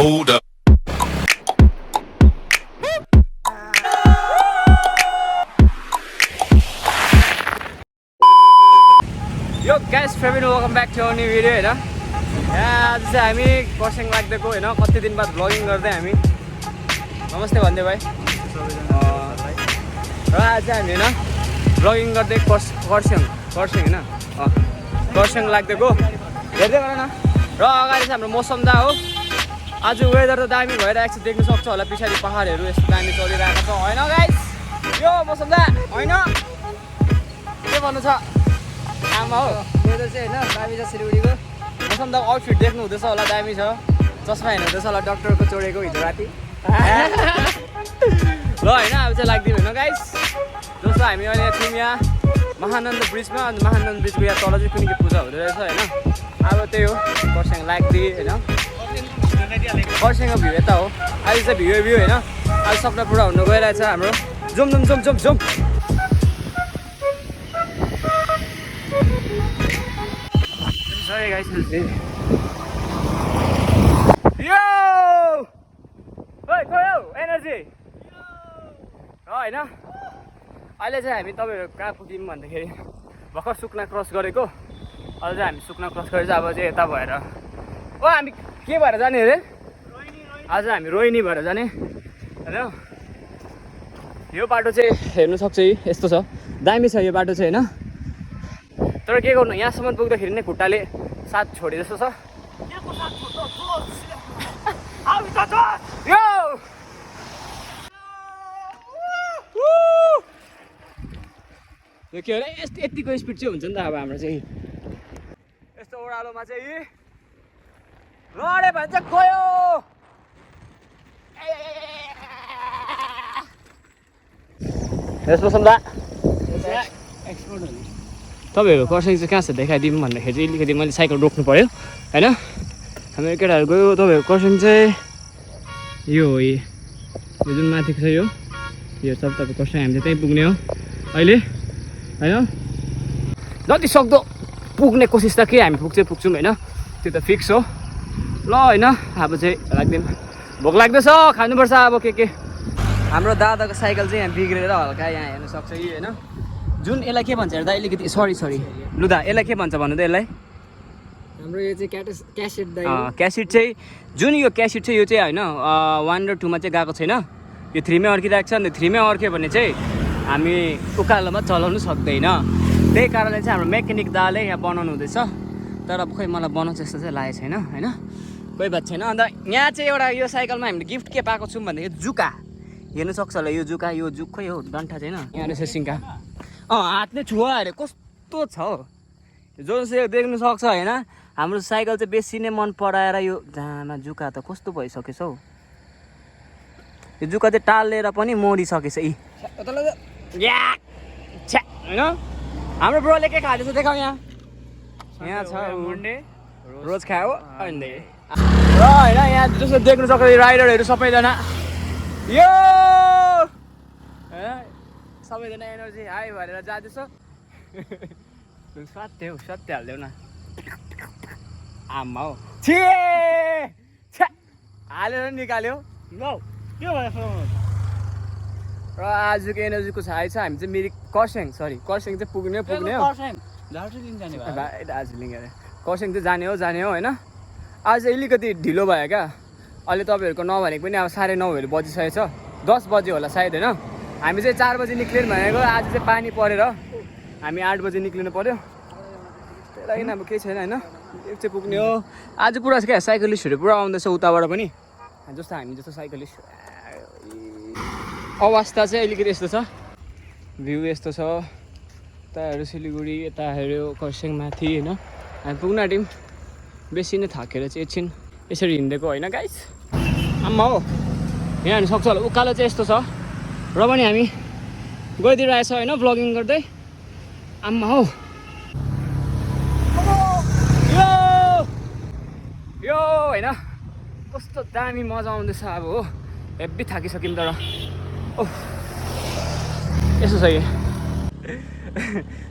Hold up. Yo guys, welcome back to our new video हैन। आज चाहिँ हामी कर्सियङ लाग्दैको हैन कति दिन बाद भ्लगिङ गर्दै हामी नमस्ते भन्दै भाइ र आज हामी हैन भ्लगिङ गर्दै कर्सियङ हैन कर्सियङ लाग्दैको हेर्दै गर न र अगाडि चाहिँ हाम्रो मौसम दा हो। आज वेदर त दामी भइरहेको छ, देख्न सक्छ होला पछाडि पहाडहरू यस्तो दामी चलिरहेको छ हैन गाइस। यो मौसम दा हैन के भन्नु छ आमा हो वेदर चाहिँ हैन दामी छ सिलिगुडीको। मौसम दा आउटफिट देख्नु हुँदैछ होला दामी छ, चस्मा हेर्नु हुँदैछ होला डाक्टरको चोरेको हिजो राति ल हैन। अब चाहिँ लाग्दिउँ हैन गाइस। जस्तो हामी अहिले थियौँ यहाँ महानन्द ब्रिजमा, अनि महानन्द ब्रिजको यहाँ तल चाहिँ कुनै के पूजा हुँदो रहेछ हैन। अब त्यही हो कर्सियङ लाग्दी हैन, कर्सियङको भ्यू यता हो। अहिले चाहिँ भ्यू हैन आज सपना पुरा हुनु गइरहेछ हाम्रो। Zoom zoom zoom zoom zoom Sorry guys, yo, hey, खोयो एनर्जी हैन। अहिले चाहिँ हामी तपाईहरु कहाँ पुग्यौँ भन्दाखेरि भर्खर सुकना क्रस गरेको। अहिले चाहिँ हामी सुकना क्रस गरेर अब चाहिँ यता भएर ओ हामी के भएर जाने अरे आज हामी रोहिणी भएर जाने हैन। यो बाटो चाहिँ हेर्नु सक्छ यस्तो छ, दामी छ यो बाटो चाहिँ हैन। तर के गर्नु यहाँसम्म पुग्दाखेरि नै खुट्टाले साथ छोडे जस्तो छ। यो के अरे यतिको स्पिड चाहिँ हुन्छ नि त अब हाम्रो चाहिँ यस्तो ओह्रालोमा चाहिँ लडे भन्छ गयो। यसो सम्झा तपाईँहरू कर्सियङ चाहिँ कहाँ छ देखाइदिउँ भन्दाखेरि चाहिँ अलिकति मैले साइकल रोक्नु पऱ्यो हैन। हाम्रो केटाहरू गयो। तपाईँहरू कर्सियङ चाहिँ यो हो, यो जुन माथिको छ यो सब तपाईँ कर्सियङ हामीले त्यहीँ पुग्ने हो अहिले हैन। जति सक्दो पुग्ने कोसिस त के हामी पुग्छौँ हैन, त्यो त फिक्स हो ल हैन। अब चाहिँ लाग्दैन, भोक लाग्दैछ खानुपर्छ अब के हाम्रो दादाको साइकल चाहिँ यहाँ बिग्रेर हल्का यहाँ हेर्नु सक्छ यी हैन। जुन यसलाई के भन्छ हेर्दा अलिकति सरी लुदा यसलाई के भन्छ भन्नु त यसलाई? हाम्रो यो चाहिँ क्यासेट दाइ क्यासेट चाहिँ जुन यो क्यासेट चाहिँ यो चाहिँ हैन 1 र 2 मा चाहिँ गएको छैन, यो 3 मै अड्किरहेको छ। अनि 3 मै अड्क्यो भने चाहिँ हामी उकालोमा चलाउनु सक्दैन। त्यही कारणले चाहिँ हाम्रो मेकानिक दाले यहाँ बनाउनु हुँदैछ। तर अब खोइ मलाई बनाउँछ जस्तो चाहिँ लागेको छैन हैन, कोही बात छैन। अन्त यहाँ चाहिँ एउटा यो साइकलमा हामीले गिफ्ट के पाएको छौँ भन्दाखेरि जुका हेर्नु सक्छ होला। यो जुका यो जुक खोइ हो डन्ठा छैन यहाँ रहेछ सिङ्का हातले छुवा अरे कस्तो छ जो चाहिँ देख्नु सक्छ हैन। हाम्रो साइकल चाहिँ बेसी नै मन पराएर यो जामा जुका त कस्तो भइसकेछ हौ। यो जुका चाहिँ टालेर पनि मोडिसकेछ यी हैन। हाम्रो ब्रोले के खाँदैछ देखाऊ यहाँ छ मुन्डे रोज खायो अनि र हैन। यहाँ जस्तो देख्नु सक्छ राइडरहरू सबैजना यो हैन सबैजना एनर्जी हाई भरेर जाँदैछ। सत्य हौ सत्य हालिदेऊ न आमा हौ छे हालेर निकाल्यो के भयो। र आजको एनर्जीको छाइ छ हामी चाहिँ मिरिक कर्सियङ चाहिँ पुग्ने हो दार्जिलिङ अरे कर्सियङ चाहिँ जाने हो हैन। आज अलिकति ढिलो भयो क्या। अहिले तपाईँहरूको नभनेको पनि अब 9:30 बजिसकेको छ, 10 बजे होला सायद हैन। हामी चाहिँ 4 बजी निक्लिनु भनेको, आज चाहिँ पानी परेर हामी 8 बजी निक्लिनु पर्यो। त्यही लागि अब केही छैन हैन, एक चाहिँ पुग्ने हो। आज पुरा क्या साइकलिस्टहरू पुरा आउँदैछ उताबाट पनि, जस्तो हामी जस्तो साइकलिस्ट। अवस्था चाहिँ अलिकति यस्तो छ, भ्यू यस्तो छ। यताहरू सिलिगुडी, यता हेऱ्यो कर्सियङ माथि हैन। हामी पुग्न आँट्यौँ, बेसी नै थाकेर चाहिँ एकछिन यसरी हिँडेको होइन गाइस। आम्मा हो यहाँ हेर्नु सक्छ होला उकालो चाहिँ यस्तो छ र पनि हामी गइदिइरहेछ होइन भ्लगिङ गर्दै। आम्मा हो यो होइन कस्तो दामी मजा आउँदैछ अब हो। हेब्बी थाकिसक्यौँ तर यसो छ कि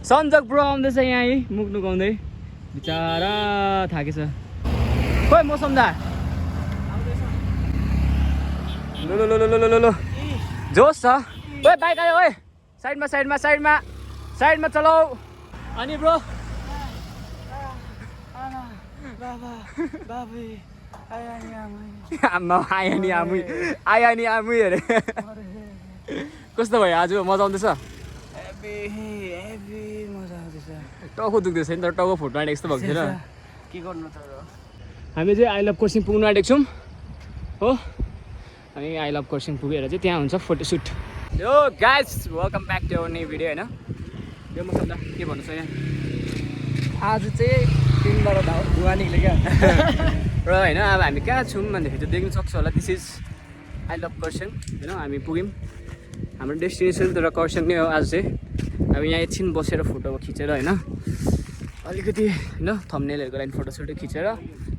सन्जक ब्रो आउँदैछ यहाँ मुख नुकाउँदै बिचारा थाकेछ। खोइ मौसम दा लो जोस छ ओए बाइक आयो ओए साइडमा चलाऊ अनि ब्रो आमा आया नि आमुई अरे कस्तो भयो आज मजा आउँदैछ टाउको दुख्दैछ नि तर टाउको फुट्न आँटेको जस्तो भएको थिएन के गर्नु त हामी चाहिँ आई लभ कर्सियङ पुग्नु आँटेको छौँ हो अनि आई लभ कर्सियङ पुगेर चाहिँ त्यहाँ हुन्छ फोटोसुट यो guys welcome back to new video होइन यो मसँग के भन्नु छ यहाँ आज चाहिँ 3 बार धुवा निक्ल्यो क्या र होइन अब हामी कहाँ छौँ भन्दाखेरि चाहिँ देख्न सक्छौँ होला this is I love Kurseong होइन हामी पुग्यौँ हाम्रो डेस्टिनेसन तर कर्सियङ नै हो आज चाहिँ अब यहाँ एकछिन बसेर फोटो खिचेर होइन अलिकति होइन थम्बनेलहरूको लागि फोटोसोटो खिचेर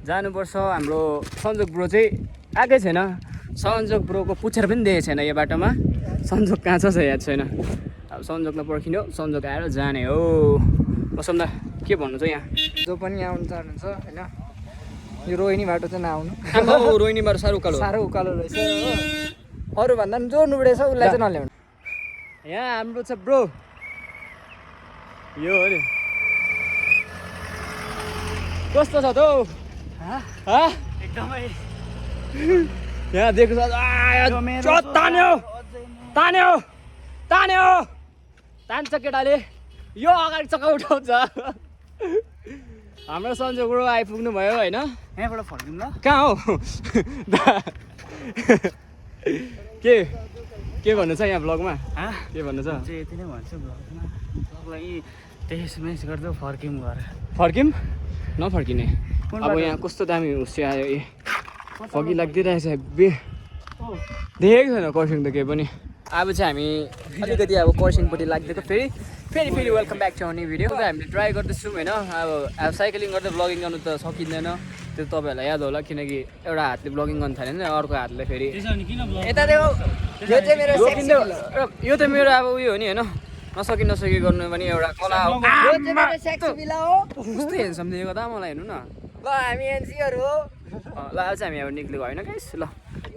जानुपर्छ हाम्रो सन्जोग ब्रो चाहिँ आएकै छैन सन्जोग ब्रोको पुच्छर पनि देखेको छैन यो बाटोमा सन्जोग कहाँ छ याद छैन अब सन्जोगलाई पर्खिनु सन्जोग आएर जाने हो मसँग के भन्नु छ यहाँ जो पनि आउनु चाहनुहुन्छ होइन यो रोहिणी बाटो चाहिँ नआउनु रोहिणी बाटो साह्रो उकालो रहेछ हो अरूभन्दा पनि जो नुबडेछ उसलाई चाहिँ नल्याउनु यहाँ हाम्रो छ ब्रो यो हो नि कस्तो छ त एकदमै यहाँ देख्नु तान्यो तान्छ केटाले यो अगाडि चक्का उठाउँछ हाम्रो सन्जोगबाट आइपुग्नु भयो होइन यहाँबाट फर्किउँ ल कहाँ हो के भन्नु छ यहाँ ब्लगमा के भन्नु छ चाहिँ यति नै भन्छु ब्लगलाई त्यही स्मेस गर्दै फर्किम नफर्किने अब यहाँ कस्तो दामी हुस्यो आयो ए फगी लाग्दिरहेछ हेब्बी देखेको छैन कर्सियङ त केही पनि अब चाहिँ हामी अलिकति अब कर्सियङपट्टि लाग्दिएको फेरि welcome back to new video हामीले ट्राई गर्दैछौँ होइन अब साइक्लिङ गर्दै ब्लगिङ गर्नु त सकिँदैन त्यो तपाईँहरूलाई याद होला किनकि एउटा हातले ब्लगिङ गर्नु थाल्यो नि अर्को हातले फेरि यो त मेरो अब उयो हो नि होइन नसकी गर्नु पनि एउटा कला हो कस्तो हेर्छौँ देखेको त मलाई हेर्नु न ल हामी एनसीहरू हो ल अब चाहिँ हामी अब निक्लेको होइन गाइस ल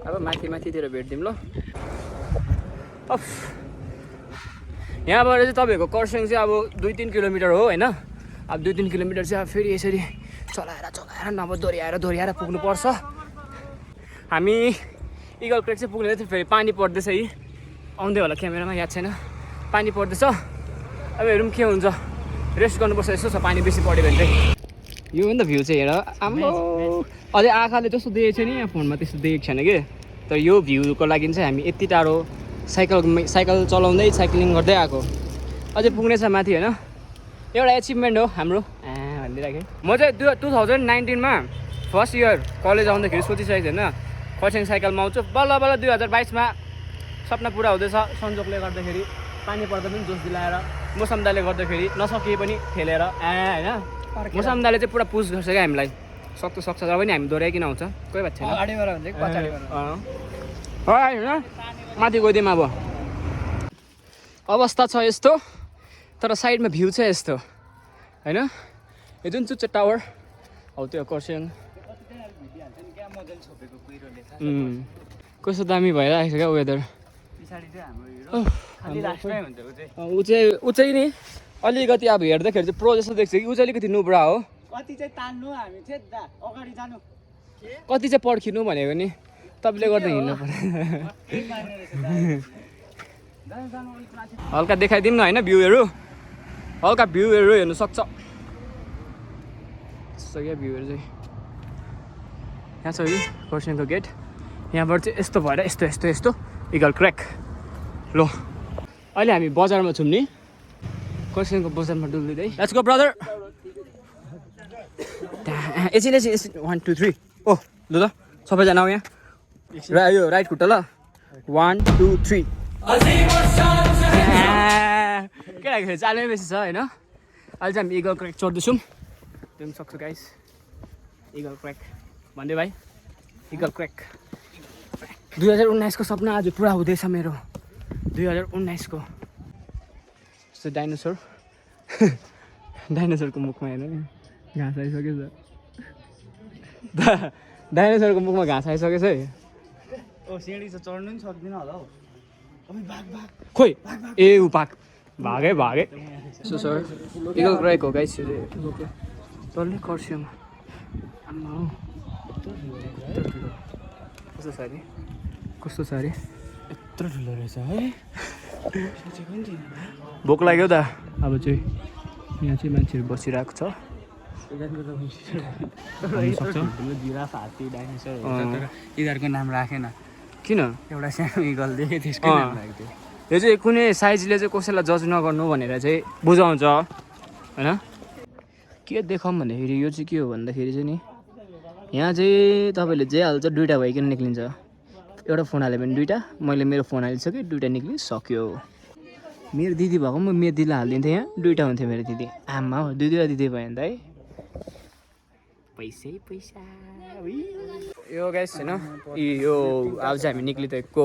अब माथितिर भेट्दिउँ ल अफ यहाँबाट चाहिँ तपाईँहरूको कर्सियङ चाहिँ अब 2-3 किलोमिटर हो होइन अब 2-3 किलोमिटर चाहिँ अब फेरि यसरी चलाएर नभए दोहोऱ्याएर पुग्नुपर्छ हामी इगल क्रेक चाहिँ पुग्ने थियो फेरि पानी पर्दैछ है आउँदै होला क्यामेरामा याद छैन पानी पर्दैछ अब हेरौँ के हुन्छ रेस्ट गर्नुपर्छ यस्तो छ पानी बेसी पऱ्यो भने चाहिँ यो हो नि त भ्यू चाहिँ हेर आम्बो अझै आँखाले जस्तो देखेको छैन यहाँ फोनमा त्यस्तो देखेको छैन कि तर यो भ्यूको लागि चाहिँ हामी यति टाढो साइकल चलाउँदै साइक्लिङ गर्दै आएको अझै पुग्नेछ माथि होइन एउटा एचिभमेन्ट हो हाम्रो भनिदिइराखेँ म चाहिँ 2019मा फर्स्ट इयर कलेज आउँदाखेरि सोचिसकेको थिएन कर्सियङ साइकलमा आउँछु बल्ल 2022मा सपना पुरा हुँदैछ संजोगले गर्दाखेरि पानी पर्दा पनि जोस दिलाएर मौसमदाले गर्दाखेरि नसकिए पनि ठेलेर होइन मौसमदाले चाहिँ पुरा पुस गर्छ क्या हामीलाई सक्छ र पनि हामी दोहोऱ्याइकन आउँछ कोही बात छैन होइन माथि गइदिउँ अब अवस्था छ यस्तो तर साइडमा भ्यू छ यस्तो होइन यो जुन चाहिँ टावर हौ त्यो कर्सियङ कस्तो दामी भइरहेको छ क्या वेदर ऊ चाहिँ नि अलिकति अब हेर्दाखेरि चाहिँ प्रो जस्तो देख्छ कि ऊ चाहिँ अलिकति नुब्रा हो कति चाहिँ तान्नु हामी चाहिँ अगाडि जानु कति चाहिँ पर्खिनु भनेको नि तपाईँले गर्दा हिँड्नु पर्यो हल्का देखाइदिउँ न होइन भ्यूहरू हल्का भ्यूहरू हेर्नु सक्छ यस्तो क्या भ्यूहरू चाहिँ यहाँ छ कि कर्सियङको गेट यहाँबाट चाहिँ यस्तो भएर यस्तो इगल क्र्याक लो अहिले हामी बजारमा छौँ नि कर्सियङको बजारमा डुल्दै लेट्स गो ब्रदर एकछिन 1 2 3 ओ ल सबैजना आऊ यहाँ यो राइट खुट्टा ल 1 2 3 केटाखेरि चालमै बेसी छ होइन अहिले चाहिँ हामी इगल क्र्याक चढ्दैछौँ त्यो पनि सक्छु गाइस इगल क्र्याक भन्दै भाइ इगल क्र्याक 2019 को सपना आज पुरा हुँदैछ मेरो 2019 को यस्तो डाइनोसरको मुखमा हेर्नु नि घाँस आइसकेछ डाइनोसरको मुखमा घाँस आइसकेछ है ओ सिँढी चाहिँ चढ्नु नि सक्दिन होला हौ खोइ ए ऊ भागे सो सर इगल क्र्याक हो गाइस डल्लै कर्सियङ आम्मा हौ कस्तो छ अरे यत्रो ठुलो रहेछ है भोक लाग्यो त अब चाहिँ यहाँ चाहिँ मान्छेहरू बसिरहेको छ जिराफ हात्ती डाइनोसर यिनीहरूको नाम राखेन किन एउटा सानो इगल देखेँ त्यसको नाम राखेको थियो यो चाहिँ कुनै साइजले चाहिँ कसैलाई जज नगर्नु भनेर चाहिँ बुझाउँछ होइन के देखाउँ भन्दाखेरि यो चाहिँ के हो भन्दाखेरि चाहिँ नि यहाँ चाहिँ तपाईँले जे हाल्छ दुइटा भइकन निक्लिन्छ एउटा फोन हाल्यो भने दुइटा मैले मेरो फोन हालिसकेँ दुइटा निक्लिसक्यो मेरो दिदी भएको म मेरो दिदीलाई हालिदिन्थेँ यहाँ दुइटा हुन्थ्यो मेरो दिदी आमा हो दुईवटा दिदी भयो नि त है पैसा यो गाइस होइन यो अब चाहिँ हामी निक्लिदिएको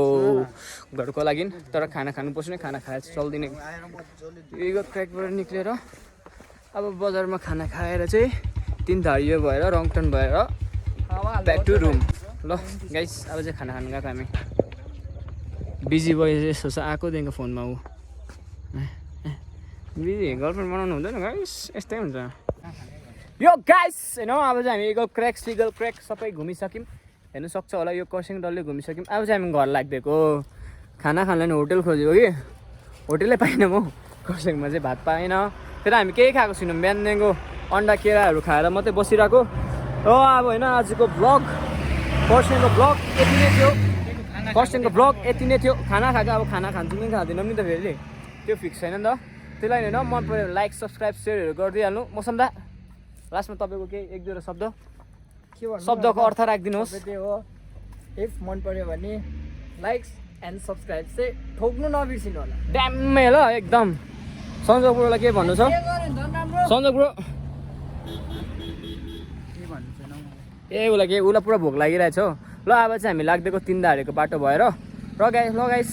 घरको लागि तर खाना खानु पस्ने खाना खाएर चल्दिने यो क्र्याकबाट निक्लेर अब बजारमा खाना खाएर चाहिँ 3 धारियो भएर रङटन भएर ब्याक टु रुम ल गाइस अब चाहिँ खाना खानु गएको हामी बिजी भयो जस्तो छ आएकोदेखिको फोनमा ऊ बिजी गर्लफ्रेन्ड बनाउनु हुँदैन गाइस यस्तै हुन्छ यो गाइस होइन अब चाहिँ हामी इगल क्र्याक सबै घुमिसक्यौँ हेर्नु सक्छ होला यो कर्सियङ डल्लै घुमिसक्यौँ अब चाहिँ हामी घर लाग्दिएको खाना खानलाई नि होटल खोजेको कि होटलै पाइनँ म कर्सियङमा चाहिँ भात पाएन तर हामी केही खाएको छैनौँ बिहानदेखिको अन्डा केराहरू खाएर मात्रै बसिरहेको हो अब होइन आजको ब्लग कर्सियङको ब्लग यति नै थियो खाना खाएको अब खाना खान्छौँ कि खाँदैनौँ नि त फेरि त्यो फिक्स छैन नि त त्यसलाई होइन मन पऱ्यो लाइक सब्सक्राइब सेयरहरू गरिदिइहाल्नु मौसम दा लास्टमा तपाईँको केही 1-2 शब्द के भन्नु शब्दको अर्थ राखिदिनुहोस् त्यो हो इफ मन पर्यो भने लाइक्स एन्ड सब्सक्राइब चाहिँ ठोक्नु नबिर्सिनु होला ड्याम्मै ल एकदम सन्जोग ब्रोलाई के भन्नु छ सन्जोग ब्रो के भन्नु छैन ए उसलाई पुरा भोक लागिरहेछ हो ल अब चाहिँ हामी लाग्दिएको 3 धारेको बाटो भएर र guys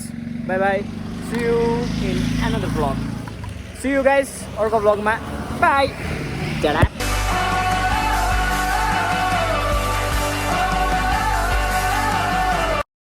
bye bye see you in another blog see you guys अर्को ब्लगमा बाई टाटा